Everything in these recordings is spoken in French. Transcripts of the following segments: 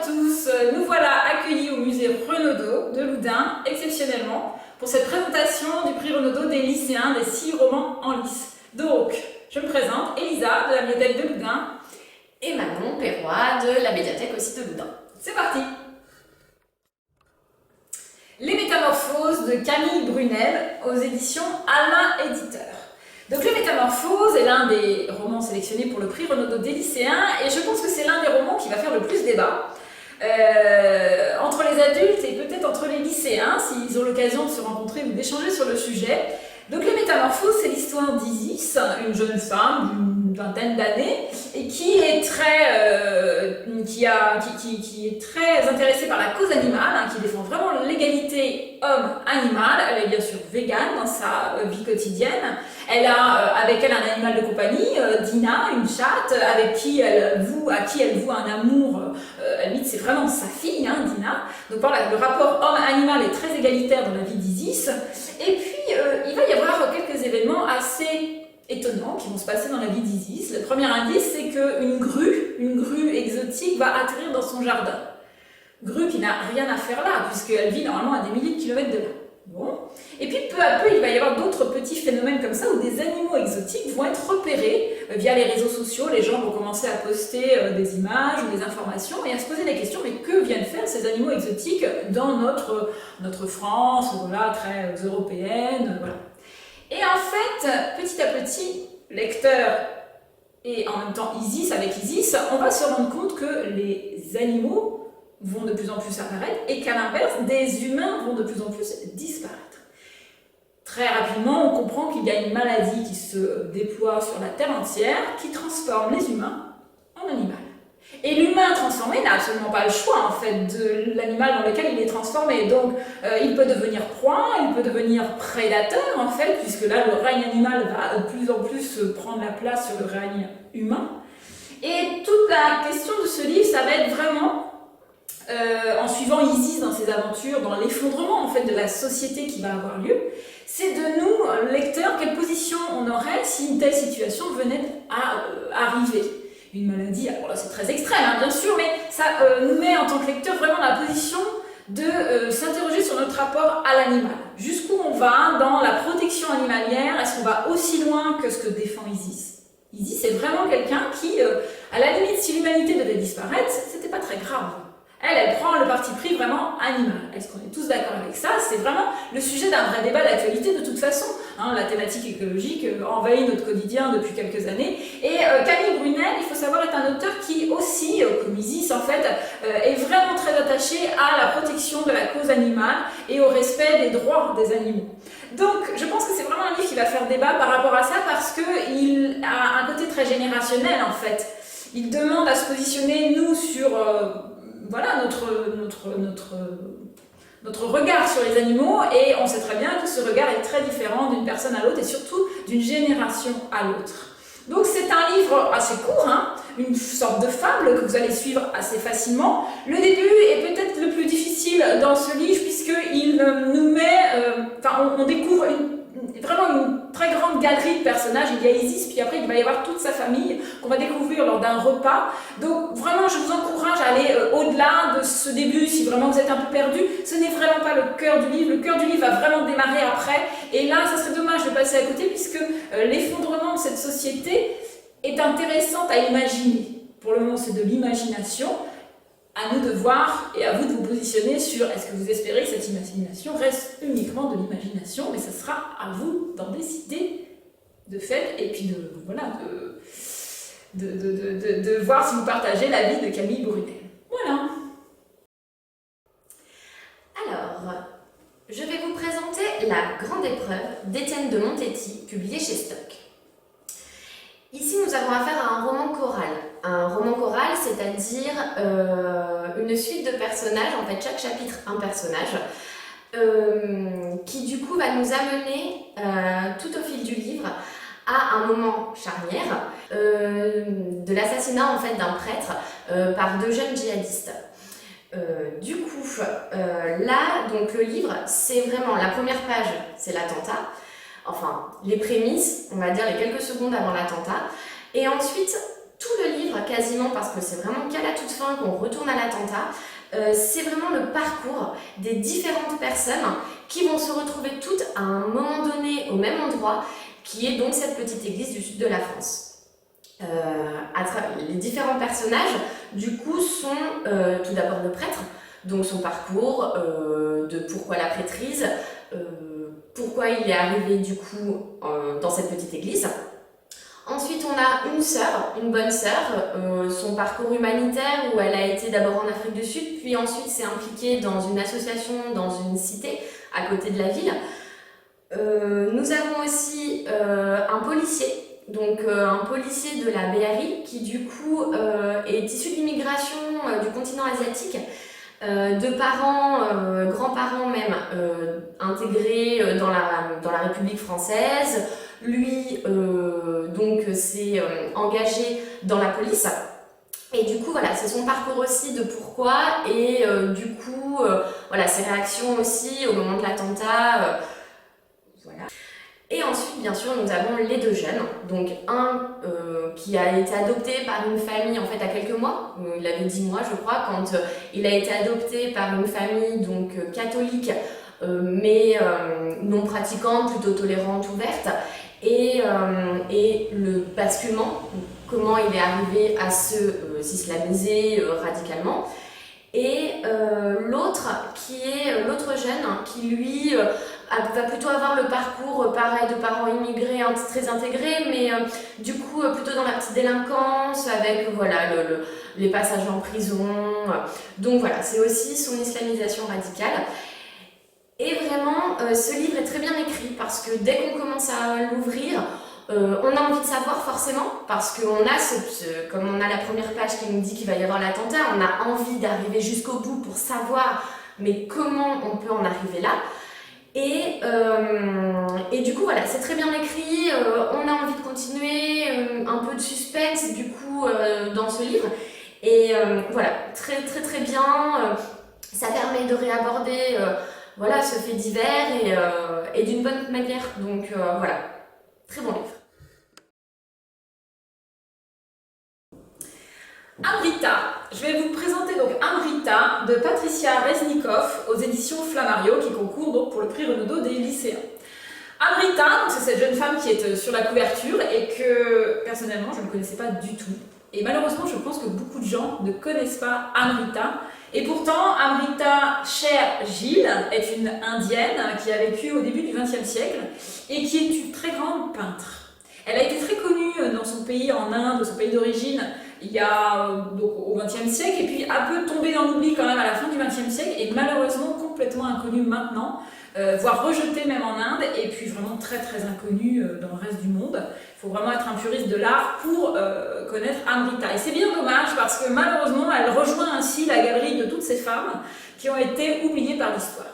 tous, nous voilà accueillis au musée Renaudot de Loudun, exceptionnellement, pour cette présentation du prix Renaudot des lycéens des 6 romans en lice. Donc, je me présente, Elisa de la médiathèque de Loudun. Et Manon Perroy de la médiathèque aussi de Loudun. C'est parti! Les Métamorphoses de Camille Brunel aux éditions Alma Éditeur. Donc Les Métamorphoses est l'un des romans sélectionnés pour le prix Renaudot des lycéens et je pense que c'est l'un des romans qui va faire le plus débat entre les adultes et peut-être entre les lycéens s'ils ont l'occasion de se rencontrer ou d'échanger sur le sujet. Donc Les Métamorphoses, c'est l'histoire d'Isis, une jeune femme d'une vingtaine d'années et qui est très intéressée par la cause animale, qui défend vraiment l'égalité homme-animal. Elle est bien sûr végane dans sa vie quotidienne. Elle a avec elle un animal de compagnie, Dina, une chatte, à qui elle voue un amour. C'est vraiment sa fille, Dina. Donc voilà, le rapport homme-animal est très égalitaire dans la vie d'Isis. Et puis, il va y avoir quelques événements assez étonnants qui vont se passer dans la vie d'Isis. Le premier indice, c'est qu'une grue exotique va atterrir dans son jardin. Grue qui n'a rien à faire là, puisqu'elle vit normalement à des milliers de kilomètres de là. Bon. Et puis peu à peu, il va y avoir d'autres petits phénomènes comme ça où des animaux exotiques vont être repérés via les réseaux sociaux. Les gens vont commencer à poster des images ou des informations et à se poser la question, mais que viennent faire ces animaux exotiques dans notre France, voilà, très européenne, voilà. Et en fait, petit à petit, lecteur et en même temps Isis, on va se rendre compte que les animaux vont de plus en plus apparaître et qu'à l'inverse, des humains vont de plus en plus disparaître. Très rapidement, on comprend qu'il y a une maladie qui se déploie sur la Terre entière qui transforme les humains en animal. Et l'humain transformé n'a absolument pas le choix en fait de l'animal dans lequel il est transformé. Donc il peut devenir proie, il peut devenir prédateur en fait, puisque là le règne animal va de plus en plus prendre la place sur le règne humain. Et toute la question de ce livre, ça va être vraiment en suivant Isis dans ses aventures, dans l'effondrement en fait de la société qui va avoir lieu, c'est de nous, lecteurs, quelle position on aurait si une telle situation venait à arriver. Une maladie, alors là c'est très extrême bien sûr, mais ça nous met en tant que lecteur vraiment dans la position de s'interroger sur notre rapport à l'animal. Jusqu'où on va dans la protection animalière? Est-ce qu'on va aussi loin que ce que défend Isis? Isis c'est vraiment quelqu'un qui, à la limite, si l'humanité devait disparaître, c'était pas très grave. Elle prend le parti pris vraiment animal. Est-ce qu'on est tous d'accord avec ça? C'est vraiment le sujet d'un vrai débat d'actualité de toute façon. La thématique écologique envahit notre quotidien depuis quelques années. Et Camille Brunel, il faut savoir, est un auteur qui aussi, comme Isis en fait, est vraiment très attaché à la protection de la cause animale et au respect des droits des animaux. Donc je pense que c'est vraiment un livre qui va faire débat par rapport à ça parce qu'il a un côté très générationnel en fait. Il demande à se positionner, nous, sur voilà, notre regard sur les animaux, et on sait très bien que ce regard est très différent d'une personne à l'autre et surtout d'une génération à l'autre. Donc c'est un livre assez court, une sorte de fable que vous allez suivre assez facilement. Le début est peut-être le plus difficile dans ce livre puisqu'il nous met, on découvre vraiment une très grande galerie de personnages. Il y a Isis, puis après il va y avoir toute sa famille qu'on va découvrir lors d'un repas. Donc vraiment je vous encourage à aller au-delà de ce début si vraiment vous êtes un peu perdu. Ce n'est vraiment pas le cœur du livre. Le cœur du livre va vraiment démarrer après. Et là, ça serait dommage de passer à côté puisque l'effondrement de cette société est intéressant à imaginer. Pour le moment, c'est de l'imagination. À nous de voir et à vous de vous positionner sur est-ce que vous espérez que cette imagination reste uniquement de l'imagination, mais ça sera à vous d'en décider de fait et puis de voir si vous partagez l'avis de Camille Brunel. Voilà. Alors, je vais vous présenter La Grande Épreuve d'Étienne de Montetti, publié chez Stock. Ici, nous avons affaire à un roman choral. Un roman choral, c'est-à-dire une suite de personnages, en fait chaque chapitre un personnage, qui du coup va nous amener tout au fil du livre à un moment charnière de l'assassinat en fait d'un prêtre par 2 jeunes djihadistes. Du coup, là, donc le livre, c'est vraiment la première page, c'est l'attentat. Enfin, les prémices, on va dire les quelques secondes avant l'attentat, et ensuite tout tout le livre quasiment, parce que c'est vraiment qu'à la toute fin qu'on retourne à l'attentat, c'est vraiment le parcours des différentes personnes qui vont se retrouver toutes à un moment donné au même endroit, qui est donc cette petite église du sud de la France. Les différents personnages du coup sont tout d'abord le prêtre, donc son parcours, de pourquoi la prêtrise, pourquoi il est arrivé du coup dans cette petite église. Ensuite on a une sœur, une bonne sœur, son parcours humanitaire où elle a été d'abord en Afrique du Sud, puis ensuite s'est impliquée dans une association, dans une cité à côté de la ville. Nous avons aussi un policier, donc un policier de la BRI qui du coup est issu de l'immigration du continent asiatique, de parents, grands-parents même, intégrés dans la République française. Lui donc s'est engagé dans la police. Et du coup, voilà, c'est son parcours aussi de pourquoi, et du coup, voilà, ses réactions aussi au moment de l'attentat. Voilà. Et ensuite, bien sûr, nous avons les deux jeunes. Donc, un qui a été adopté par une famille, en fait, à quelques mois. Il avait 10 mois, je crois, quand il a été adopté par une famille donc catholique, mais non pratiquante, plutôt tolérante, ouverte. Et le basculement, comment il est arrivé à s'islamiser radicalement. Et l'autre, qui est l'autre jeune, qui lui va plutôt avoir le parcours pareil de parents immigrés très intégrés, mais du coup plutôt dans la petite délinquance, avec voilà, les passages en prison. Donc voilà, c'est aussi son islamisation radicale. Et vraiment, ce livre est très bien écrit parce que dès qu'on commence à l'ouvrir, on a envie de savoir forcément, parce qu'on a comme on a la première page qui nous dit qu'il va y avoir l'attentat, on a envie d'arriver jusqu'au bout pour savoir mais comment on peut en arriver là. Et du coup voilà, c'est très bien écrit, on a envie de continuer, un peu de suspense du coup dans ce livre. Et voilà, très très très bien, ça permet de réaborder voilà, ce fait divers et d'une bonne manière. Donc voilà, très bon livre. Amrita. Je vais vous présenter donc Amrita de Patricia Reznikov aux éditions Flammarion qui concourt donc pour le prix Renaudot des lycéens. Amrita, c'est cette jeune femme qui est sur la couverture et que personnellement je ne connaissais pas du tout. Et malheureusement je pense que beaucoup de gens ne connaissent pas Amrita. Et pourtant Amrita Sher Gill est une indienne qui a vécu au début du XXe siècle et qui est une très grande peintre. Elle a été très connue dans son pays, en Inde, son pays d'origine, il y a donc au XXe siècle, et puis un peu tombée dans l'oubli quand même à la fin du XXe siècle, et malheureusement complètement inconnue maintenant, voire rejetée même en Inde, et puis vraiment très très inconnue dans le reste du monde. Il faut vraiment être un puriste de l'art pour connaître Amrita. Et c'est bien dommage parce que malheureusement elle rejoint ainsi la galerie de toutes ces femmes qui ont été oubliées par l'histoire.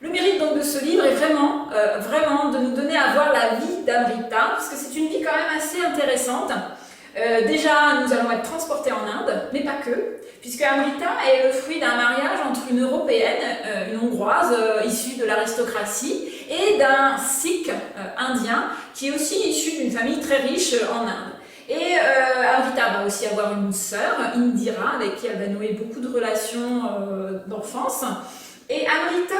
Le mérite donc de ce livre est vraiment, vraiment de nous donner à voir la vie d'Amrita, parce que c'est une vie quand même assez intéressante. Déjà, nous allons être transportés en Inde, mais pas que, puisque Amrita est le fruit d'un mariage entre une Européenne, une Hongroise issue de l'aristocratie, et d'un Sikh indien, qui est aussi issu d'une famille très riche en Inde. Et Amrita va aussi avoir une sœur, Indira, avec qui elle va nouer beaucoup de relations d'enfance. Et Amrita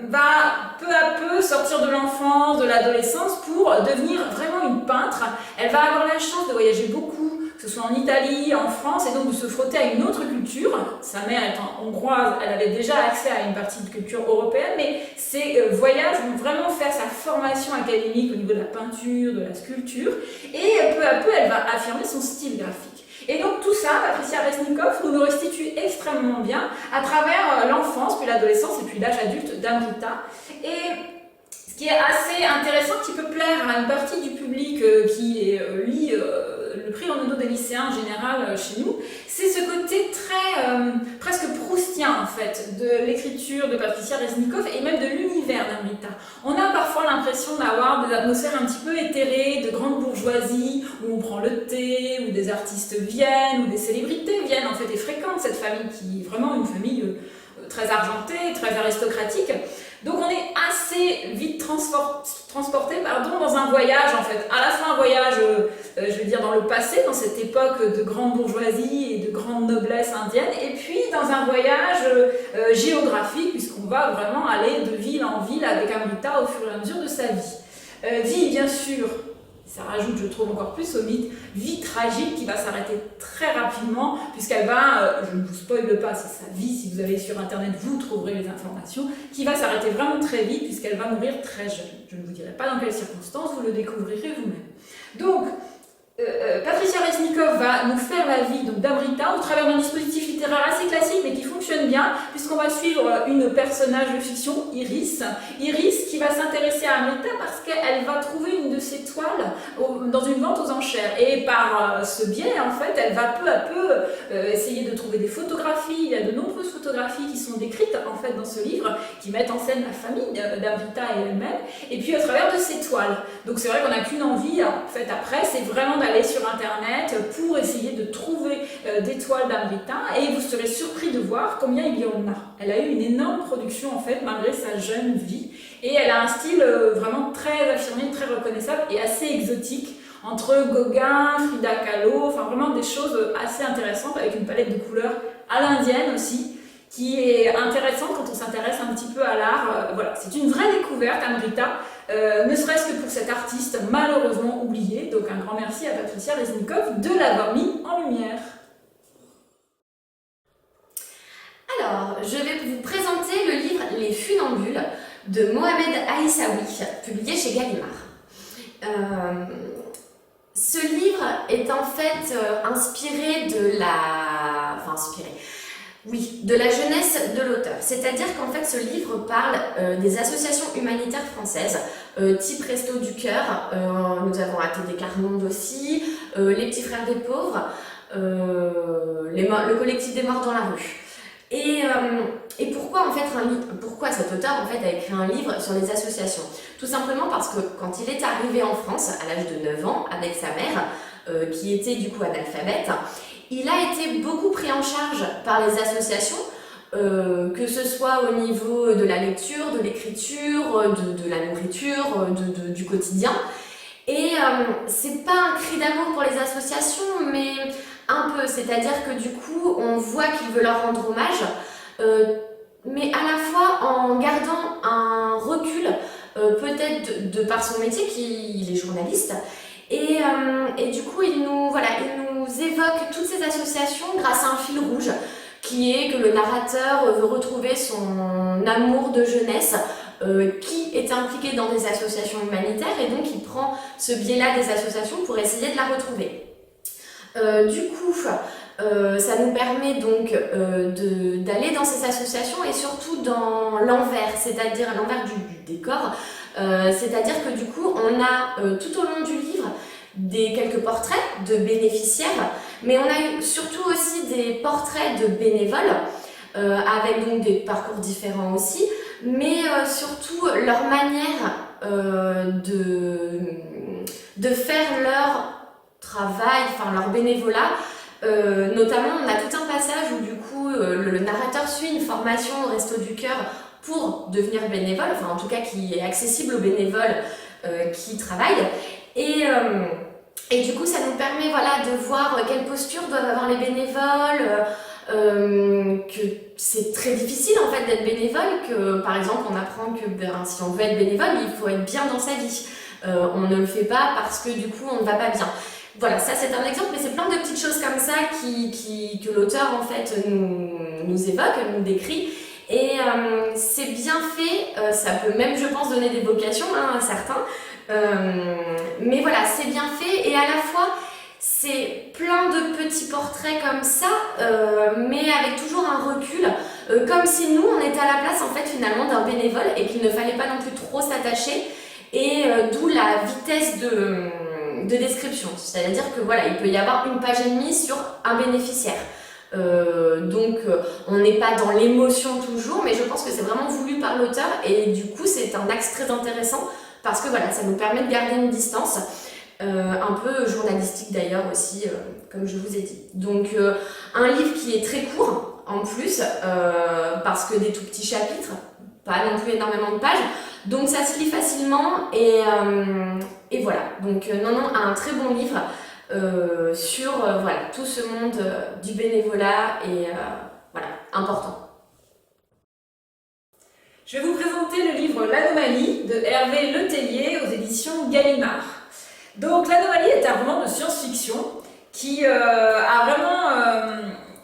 va peu à peu sortir de l'enfance, de l'adolescence pour devenir vraiment une peintre. Elle va avoir la chance de voyager beaucoup, que ce soit en Italie, en France, et donc de se frotter à une autre culture. Sa mère étant hongroise, elle avait déjà accès à une partie de culture européenne, mais ces voyages vont vraiment faire sa formation académique au niveau de la peinture, de la sculpture, et peu à peu elle va affirmer son style graphique. Et donc tout ça, Patricia Reznikov nous le restitue extrêmement bien à travers l'enfance, puis l'adolescence et puis l'âge adulte d'Amrita. Et ce qui est assez intéressant, qui peut plaire à une partie du public qui lit le prix Renaudot des lycéens en général chez nous, c'est ce côté très presque proustien en fait de l'écriture de Patricia Reznikov et même de l'univers d'Amrita. On a parfois l'impression d'avoir des atmosphères un petit peu éthérées, de grande bourgeoisie, où on prend le thé, où des artistes viennent, où des célébrités viennent en fait et fréquentent cette famille qui est vraiment une famille très argentée, très aristocratique. Donc on est assez vite transporté dans un voyage en fait. À la fois un voyage, je veux dire dans le passé, dans cette époque de grande bourgeoisie et de grande noblesse indienne, et puis dans un voyage géographique, puisqu'on va vraiment aller de ville en ville avec Amrita au fur et à mesure de sa vie. Vie bien sûr, ça rajoute je trouve encore plus au mythe, vie tragique qui va s'arrêter très rapidement puisqu'elle va, je ne vous spoile pas, c'est sa vie, si vous allez sur internet vous trouverez les informations, qui va s'arrêter vraiment très vite puisqu'elle va mourir très jeune. Je ne vous dirai pas dans quelles circonstances, vous le découvrirez vous-même. Donc, Patricia Resnikov va nous faire la vie d'Amrita au travers d'un dispositif littéraire assez classique mais qui fonctionne bien puisqu'on va suivre une personnage de fiction, Iris. Iris qui va s'intéresser à Amrita parce qu'elle va trouver une de ses toiles dans une vente aux enchères et par ce biais en fait elle va peu à peu essayer de trouver des photographies. Il y a de nombreuses photographies qui sont décrites en fait dans ce livre qui mettent en scène la famille d'Amrita et elle-même et puis à travers de ses toiles. Donc c'est vrai qu'on n'a qu'une envie en fait après c'est vraiment d'aller sur internet pour essayer de trouver des toiles d'Amrita et vous serez surpris de voir combien il y en a. Elle a eu une énorme production en fait malgré sa jeune vie et elle a un style vraiment très affirmé, très reconnaissable et assez exotique entre Gauguin, Frida Kahlo, enfin vraiment des choses assez intéressantes avec une palette de couleurs à l'indienne aussi qui est intéressante quand on s'intéresse un petit peu à l'art. Voilà, c'est une vraie découverte Amrita. Ne serait-ce que pour cet artiste malheureusement oublié. Donc un grand merci à Patricia Resnikov de l'avoir mis en lumière. Alors, je vais vous présenter le livre Les Funambules de Mohamed Aïssaoui, publié chez Gallimard. Ce livre est en fait inspiré de la... de la jeunesse de l'auteur. C'est-à-dire qu'en fait ce livre parle des associations humanitaires françaises, type Resto du Cœur, nous avons ATD Quart-Monde aussi, les Petits Frères des Pauvres, le collectif des Morts dans la rue. Et pourquoi en fait pourquoi cet auteur en fait a écrit un livre sur les associations? Tout simplement parce que quand il est arrivé en France à l'âge de 9 ans avec sa mère, qui était du coup analphabète, il a été beaucoup pris en charge par les associations, que ce soit au niveau de la lecture, de l'écriture, de la nourriture, du quotidien. Et c'est pas un cri d'amour pour les associations, mais un peu, c'est-à-dire que du coup, on voit qu'il veut leur rendre hommage, mais à la fois en gardant un recul, peut-être de par son métier, il est journaliste, et du coup, il nous évoque toutes ces associations grâce à un fil rouge, qui est que le narrateur veut retrouver son amour de jeunesse, qui est impliqué dans des associations humanitaires et donc il prend ce biais-là des associations pour essayer de la retrouver. Du coup, ça nous permet donc d'aller dans ces associations et surtout dans l'envers, c'est-à-dire l'envers du décor, c'est-à-dire que du coup on a tout au long du livre quelques portraits de bénéficiaires, mais on a surtout aussi des portraits de bénévoles, avec donc des parcours différents aussi, mais surtout leur manière de faire leur travail, enfin leur bénévolat. Notamment, on a tout un passage où du coup le narrateur suit une formation au Resto du Cœur pour devenir bénévole, enfin en tout cas qui est accessible aux bénévoles qui travaillent. Et du coup, ça nous permet de voir quelle posture doivent avoir les bénévoles, que c'est très difficile en fait d'être bénévole, que par exemple on apprend que si on veut être bénévole, il faut être bien dans sa vie. On ne le fait pas parce que du coup on ne va pas bien. Voilà, ça c'est un exemple, mais c'est plein de petites choses comme ça que l'auteur en fait nous évoque, nous décrit. Et c'est bien fait, ça peut même je pense donner des vocations à certains. Mais voilà, c'est bien fait et à la fois c'est plein de petits portraits comme ça, mais avec toujours un recul, comme si nous on était à la place en fait finalement d'un bénévole et qu'il ne fallait pas non plus trop s'attacher, et d'où la vitesse de description, c'est-à-dire que voilà, il peut y avoir une page et demie sur un bénéficiaire. Donc on n'est pas dans l'émotion toujours, mais je pense que c'est vraiment voulu par l'auteur et du coup c'est un axe très intéressant parce que voilà, ça nous permet de garder une distance, un peu journalistique d'ailleurs aussi, comme je vous ai dit. Donc un livre qui est très court en plus, parce que des tout petits chapitres, pas non plus énormément de pages, donc ça se lit facilement et voilà. Donc non, un très bon livre sur voilà, tout ce monde du bénévolat et voilà, important. Je vais vous présenter le livre L'Anomalie de Hervé Letellier aux éditions Gallimard. Donc L'Anomalie est un roman de science-fiction qui a vraiment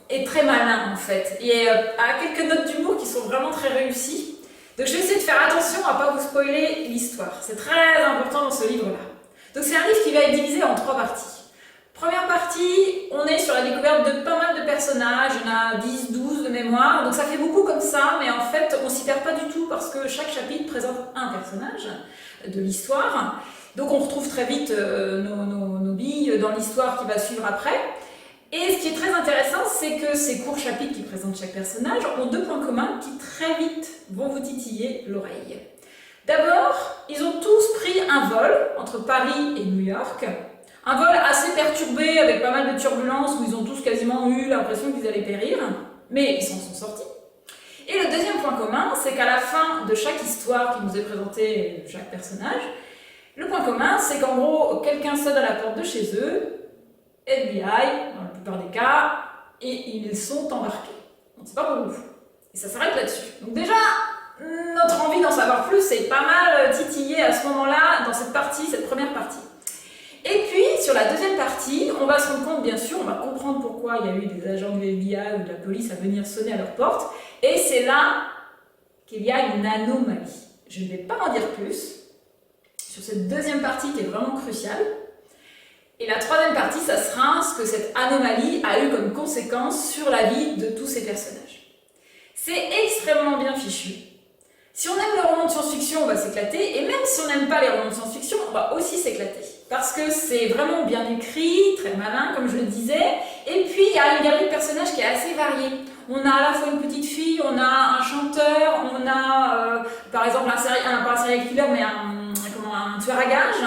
est très malin en fait et a quelques notes d'humour qui sont vraiment très réussies. Donc je vais essayer de faire attention à ne pas vous spoiler l'histoire. C'est très important dans ce livre-là. Donc c'est un livre qui va être divisé en 3 parties. Première partie, on est sur la découverte de pas mal de personnages, il y en a 10, 12 de mémoire, donc ça fait beaucoup comme ça, mais en fait on s'y perd pas du tout parce que chaque chapitre présente un personnage de l'histoire. Donc on retrouve très vite nos billes dans l'histoire qui va suivre après. Et ce qui est très intéressant, c'est que ces courts chapitres qui présentent chaque personnage ont 2 points communs qui très vite vont vous titiller l'oreille. D'abord, ils ont tous pris un vol entre Paris et New York. Un vol assez perturbé avec pas mal de turbulences où ils ont tous quasiment eu l'impression qu'ils allaient périr, mais ils s'en sont sortis. Et le deuxième point commun, c'est qu'à la fin de chaque histoire qui nous est présentée, de chaque personnage, le point commun, c'est qu'en gros, quelqu'un sonne à la porte de chez eux, FBI, dans la plupart des cas, et ils sont embarqués. On ne sait pas pour où. Et ça s'arrête là-dessus. Donc déjà, notre envie d'en savoir plus est pas mal titillée à ce moment-là, dans cette partie, cette première partie. Et puis, sur la deuxième partie, on va se rendre compte, bien sûr, on va comprendre pourquoi il y a eu des agents du FBI ou de la police à venir sonner à leur porte. Et c'est là qu'il y a une anomalie. Je ne vais pas en dire plus sur cette deuxième partie qui est vraiment cruciale. Et la troisième partie, ça sera ce que cette anomalie a eu comme conséquence sur la vie de tous ces personnages. C'est extrêmement bien fichu. Si on aime les romans de science-fiction, on va s'éclater, et même si on n'aime pas les romans de science-fiction, on va aussi s'éclater. Parce que c'est vraiment bien écrit, très malin, comme je le disais, et puis il y a une galerie de personnages qui est assez variée. On a à la fois une petite fille, on a un chanteur, on a par exemple pas un serial killer, mais un tueur à gages.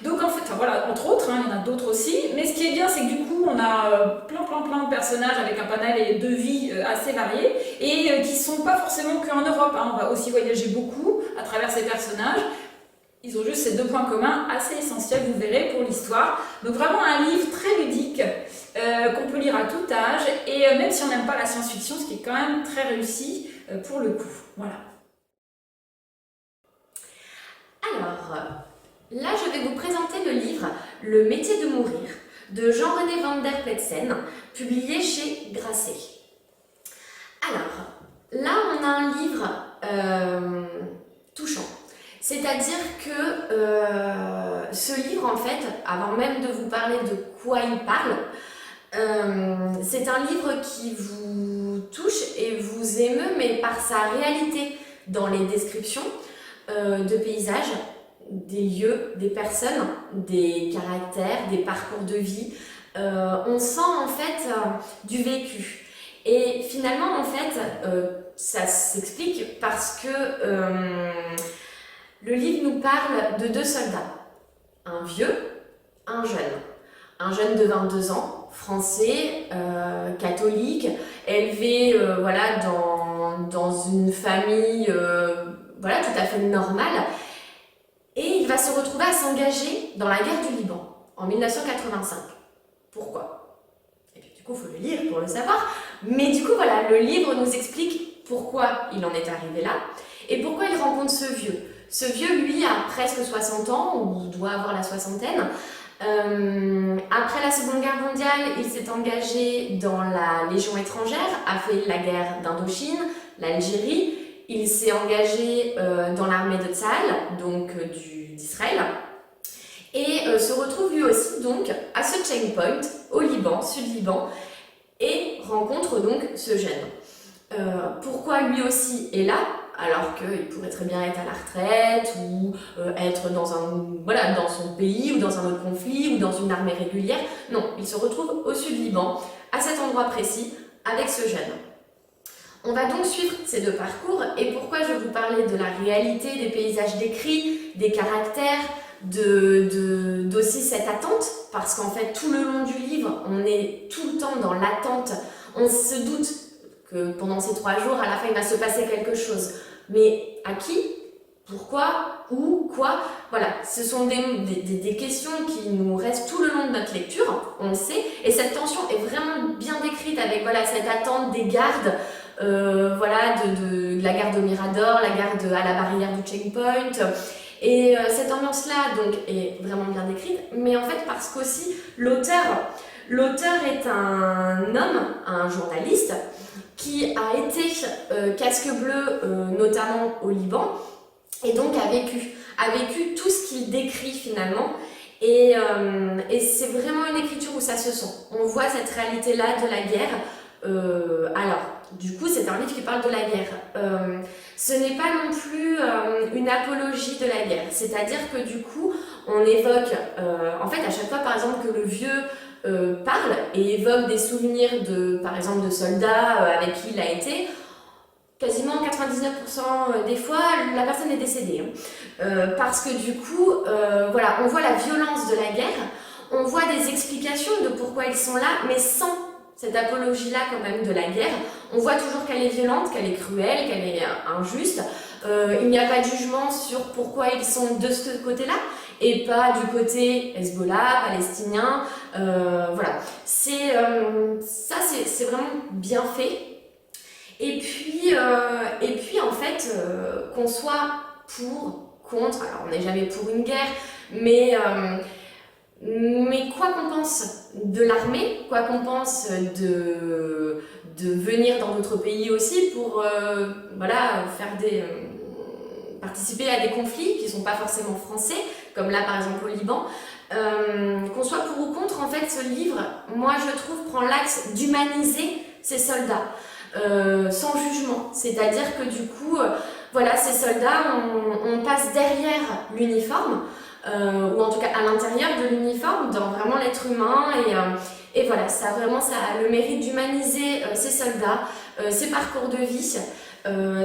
Donc en fait, enfin, voilà, entre autres, il y en a d'autres aussi, mais ce qui est bien, c'est que du coup, on a plein de personnages avec un panel de vie assez varié, et qui ne sont pas forcément qu'en Europe, on va aussi voyager beaucoup à travers ces personnages. Ils ont juste ces 2 points communs assez essentiels, vous verrez, pour l'histoire. Donc vraiment un livre très ludique, qu'on peut lire à tout âge, et même si on n'aime pas la science-fiction, ce qui est quand même très réussi pour le coup. Voilà. Alors, là je vais vous présenter le livre Le métier de mourir de Jean-René van der Pletsen, publié chez Grasset. Alors, là on a un livre touchant. C'est-à-dire que ce livre, en fait, avant même de vous parler de quoi il parle, c'est un livre qui vous touche et vous émeut, mais par sa réalité dans les descriptions de paysages, des lieux, des personnes, des caractères, des parcours de vie. On sent en fait du vécu. Et finalement, en fait, ça s'explique parce que le livre nous parle de 2 soldats, un vieux, un jeune. Un jeune de 22 ans, français, catholique, élevé voilà, dans une famille voilà, tout à fait normale. Et il va se retrouver à s'engager dans la guerre du Liban en 1985. Pourquoi? Et puis du coup, il faut le lire pour le savoir. Mais du coup, voilà, le livre nous explique pourquoi il en est arrivé là et pourquoi il rencontre ce vieux. Ce vieux, lui, a presque 60 ans, ou doit avoir la soixantaine. Après la Seconde Guerre mondiale, il s'est engagé dans la Légion étrangère, a fait la guerre d'Indochine, l'Algérie. Il s'est engagé dans l'armée de Tzal, donc d'Israël. Et se retrouve lui aussi donc à ce checkpoint, au Liban, Sud-Liban, et rencontre donc ce jeune. Pourquoi lui aussi est là ? Alors qu'il pourrait très bien être à la retraite ou être dans son pays ou dans un autre conflit ou dans une armée régulière. Non, il se retrouve au Sud-Liban, à cet endroit précis, avec ce jeune. On va donc suivre ces 2 parcours et pourquoi je vous parlais de la réalité, des paysages décrits, des caractères, d'aussi cette attente, parce qu'en fait tout le long du livre, on est tout le temps dans l'attente, on se doute que pendant ces 3 jours, à la fin, il va se passer quelque chose. Mais à qui? Pourquoi? Où? Quoi? Voilà, ce sont des questions qui nous restent tout le long de notre lecture, on le sait, et cette tension est vraiment bien décrite avec voilà, cette attente des gardes, voilà, de la garde au Mirador, la garde à la barrière du checkpoint, et cette ambiance-là donc est vraiment bien décrite, mais en fait parce qu'aussi l'auteur est un homme, un journaliste, qui a été casque bleu, notamment au Liban, et donc a vécu tout ce qu'il décrit finalement. Et c'est vraiment une écriture où ça se sent. On voit cette réalité-là de la guerre. Alors, du coup, c'est un livre qui parle de la guerre. Ce n'est pas non plus une apologie de la guerre. C'est-à-dire que du coup, on évoque, en fait, à chaque fois, par exemple, que le vieux parle et évoque des souvenirs par exemple, de soldats avec qui il a été, quasiment 99% des fois, la personne est décédée. Parce que du coup, voilà, on voit la violence de la guerre, on voit des explications de pourquoi ils sont là, mais sans cette apologie-là quand même de la guerre. On voit toujours qu'elle est violente, qu'elle est cruelle, qu'elle est injuste. Il n'y a pas de jugement sur pourquoi ils sont de ce côté-là et pas du côté Hezbollah, palestinien. Voilà, ça c'est vraiment bien fait. Et puis en fait, qu'on soit pour, contre, alors on n'est jamais pour une guerre, mais quoi qu'on pense de l'armée, quoi qu'on pense de venir dans d'autres pays aussi pour voilà, participer à des conflits qui ne sont pas forcément français, comme là par exemple au Liban, qu'on soit pour ou contre, en fait ce livre, moi je trouve, prend l'axe d'humaniser ces soldats. Sans jugement, c'est-à-dire que du coup, voilà, ces soldats, on passe derrière l'uniforme, ou en tout cas à l'intérieur de l'uniforme, dans vraiment l'être humain, et voilà, ça a le mérite d'humaniser ces soldats, ces parcours de vie.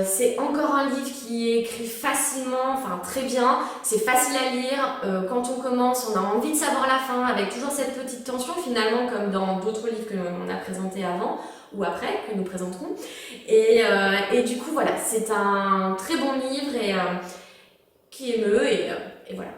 C'est encore un livre qui est écrit facilement, enfin très bien, c'est facile à lire, quand on commence on a envie de savoir la fin avec toujours cette petite tension finalement comme dans d'autres livres que l'on a présentés avant ou après, que nous présenterons, et du coup voilà, c'est un très bon livre et qui émeut et voilà.